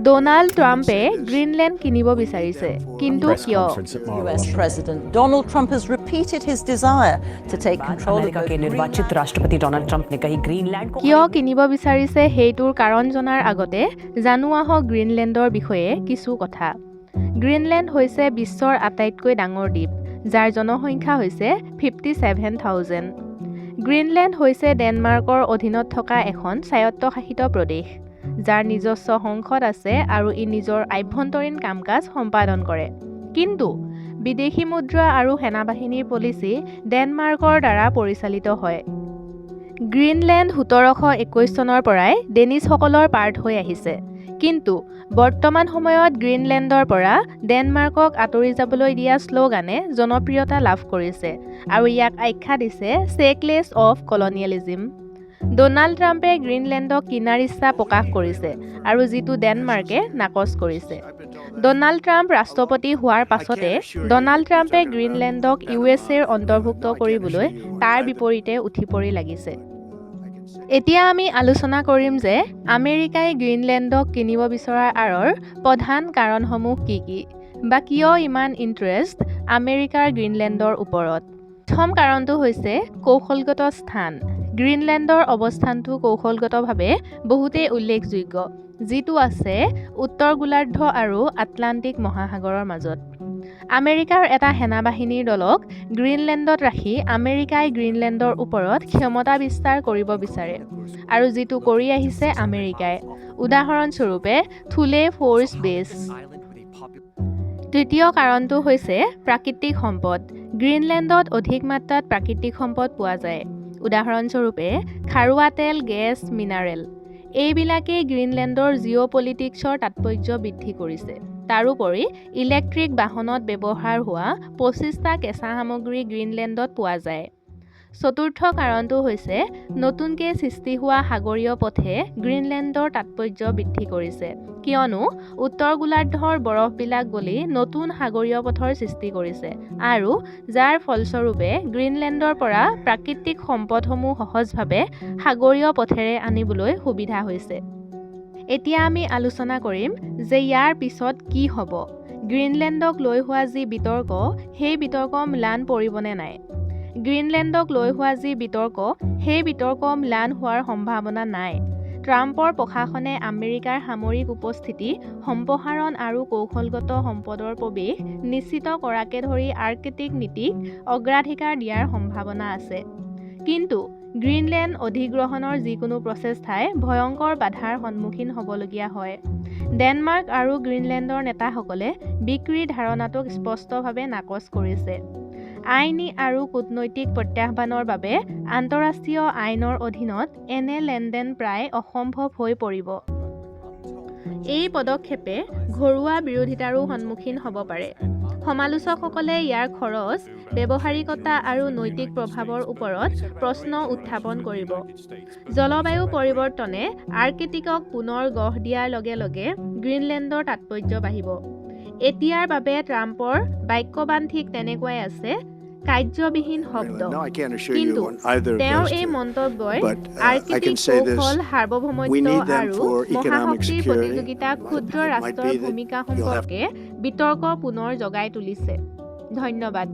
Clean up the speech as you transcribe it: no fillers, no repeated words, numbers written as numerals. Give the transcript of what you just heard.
Donald ট্ৰাম্পে Greenland কিনিব বিচাৰিছে, কিন্তু কিয়? US President Donald Trump has repeated his desire to take control of America के निर्वाचित राष्ट्रपति डोनाल्ड ट्रंप ने कही ग्रीनलैंड को কিয় কিনিব বিচাৰিছে সেইটোৰ কাৰণ জনাৰ আগতে জানো আহক গ্ৰীণলেণ্ডৰ বিষয়ে কিছু কথা। গ্ৰীণলেণ্ড হৈছে বিশ্বৰ আটাইতকৈ ডাঙৰ দ্বীপ, যাৰ জনসংখ্যা হৈছে 57,000। গ্ৰীণলেণ্ড হৈছে ডেনমাৰ্কৰ অধীনত থকা এখন স্বায়ত্তশাসিত প্ৰদেশ, যাৰ নিজস্ব সংসদ আছে আৰু ই নিজৰ আভ্যন্তৰীণ কাম-কাজ সম্পাদন কৰে। কিন্তু বিদেশী মুদ্ৰা আৰু সেনাবাহিনীৰ পলিচি ডেনমাৰ্কৰ দ্বাৰা পৰিচালিত হয়। গ্ৰীণলেণ্ড 1721 চনৰ পৰাই ডেনিছসকলৰ পাৰ্ট হৈ আহিছে, কিন্তু বৰ্তমান সময়ত গ্ৰীণলেণ্ডৰ পৰা ডেনমাৰ্কক আঁতৰি যাবলৈ দিয়া শ্লোগানে জনপ্ৰিয়তা লাভ কৰিছে আৰু ইয়াক আখ্যা দিছে চেকলেছ অফ কলনিয়েলিজম। ডোনাল্ড ট্ৰাম্পে গ্ৰীণলেণ্ডক কিনাৰ ইচ্ছা প্ৰকাশ কৰিছে আৰু যিটো ডেনমাৰ্কে নাকচ কৰিছে। ডোনাল্ড ট্ৰাম্প ৰাষ্ট্ৰপতি হোৱাৰ পাছতে ডোনাল্ড ট্ৰাম্পে গ্ৰীণলেণ্ডক USAৰ অন্তৰ্ভুক্ত কৰিবলৈ তাৰ বিপৰীতে উঠি পৰি লাগিছে। এতিয়া আমি আলোচনা কৰিম যে আমেৰিকাই গ্ৰীণলেণ্ডক কিনিব বিচৰাৰ আঁৰৰ প্ৰধান কাৰণসমূহ কি কি, বা কিয় ইমান ইণ্টাৰেষ্ট আমেৰিকাৰ গ্ৰীণলেণ্ডৰ ওপৰত। প্ৰথম কাৰণটো হৈছে কৌশলগত স্থান। গ্ৰীণলেণ্ডৰ অৱস্থানটো কৌশলগতভাৱে বহুতেই উল্লেখযোগ্য, যিটো আছে উত্তৰ গোলাৰ্ধ আৰু আটলাণ্টিক মহাসাগৰৰ মাজত। আমেৰিকাৰ এটা সেনাবাহিনীৰ দলক গ্ৰীণলেণ্ডত ৰাখি আমেৰিকাই গ্ৰীণলেণ্ডৰ ওপৰত ক্ষমতা বিস্তাৰ কৰিব বিচাৰে, আৰু যিটো কৰি আহিছে আমেৰিকাই, উদাহৰণস্বৰূপে থুলে ফ'ৰ্চ বেছ। তৃতীয় কাৰণটো হৈছে প্ৰাকৃতিক সম্পদ। গ্ৰীণলেণ্ডত অধিক মাত্ৰাত প্ৰাকৃতিক সম্পদ পোৱা যায়, উদাহৰণস্বৰূপে খাৰুৱা তেল, গেছ, মিনাৰেল। এইবিলাকেই গ্ৰীণলেণ্ডৰ জিঅ'পলিটিক্সৰ তাৎপৰ্য বৃদ্ধি কৰিছে। তাৰোপৰি ইলেক্ট্ৰিক বাহনত ব্যৱহাৰ হোৱা 25টা কেঁচা সামগ্ৰী গ্ৰীণলেণ্ডত পোৱা যায়। চতুৰ্থ কাৰণটো হৈছে নতুনকৈ সৃষ্টি হোৱা সাগৰীয় পথে গ্ৰীণলেণ্ডৰ তাৎপৰ্য বৃদ্ধি কৰিছে, কিয়নো উত্তৰ গোলাৰ্ধৰ বৰফবিলাক গলি নতুন সাগৰীয় পথৰ সৃষ্টি কৰিছে, আৰু যাৰ ফলস্বৰূপে গ্ৰীণলেণ্ডৰ পৰা প্ৰাকৃতিক সম্পদসমূহ সহজভাৱে সাগৰীয় পথেৰে আনিবলৈ সুবিধা হৈছে। এতিয়া আমি আলোচনা কৰিম যে ইয়াৰ পিছত কি হ'ব। গ্ৰীণলেণ্ডক লৈ হোৱা যি বিতৰ্ক, সেই বিতৰ্ক ম্লান পৰিবনে নাই? গ্ৰীণলেণ্ডক লৈ হোৱা যি বিতৰ্ক, সেই বিতৰ্ক ম্লান হোৱাৰ সম্ভাৱনা নাই। ট্ৰাম্পৰ প্ৰশাসনে আমেৰিকাৰ সামৰিক উপস্থিতি সম্প্ৰসাৰণ আৰু কৌশলগত সম্পদৰ প্ৰৱেশ নিশ্চিত কৰাকে ধৰি আৰ্কটিক নীতিক অগ্ৰাধিকাৰ দিয়াৰ সম্ভাৱনা আছে। কিন্তু গ্ৰীণলেণ্ড অধিগ্ৰহণৰ যিকোনো প্ৰচেষ্টাই ভয়ংকৰ বাধাৰ সন্মুখীন হ'বলগীয়া হয়। ডেনমাৰ্ক আৰু গ্ৰীণলেণ্ডৰ নেতাসকলে বিক্ৰীৰ ধাৰণাটোক স্পষ্টভাৱে নাকচ কৰিছে। আইনী আৰু কূটনৈতিক প্ৰত্যাহ্বানৰ বাবে আন্তঃৰাষ্ট্ৰীয় আইনৰ অধীনত এনে লেনদেন প্ৰায় অসম্ভৱ হৈ পৰিব। এই পদক্ষেপে ঘৰুৱা বিৰোধিতাৰো সন্মুখীন হ'ব পাৰে। সমালোচকসকলে ইয়াৰ খৰচ, ব্যৱহাৰিকতা আৰু নৈতিক প্ৰভাৱৰ ওপৰত প্ৰশ্ন উত্থাপন কৰিব। জলবায়ু পৰিৱৰ্তনে আৰ্কটিকক পুনৰ গঢ় দিয়াৰ লগে লগে গ্ৰীণলেণ্ডৰ তাৎপৰ্য বাঢ়িব। এতিয়াৰ বাবে ট্ৰাম্পৰ বাক্যবান ঠিক তেনেকুৱাই আছে, কাৰ্যবিহীন শব্দ। কিন্তু তেওঁৰ এই মন্তব্যই আৰ্কটিক কৌশল, সাৰ্বভৌমত্ব আৰু মহাশক্তিৰ প্ৰতিযোগিতাত ক্ষুদ্ৰ ৰাষ্ট্ৰৰ ভূমিকা সম্পৰ্কে বিতৰ্ক পুনৰ জগাই তুলিছে। ধন্যবাদ।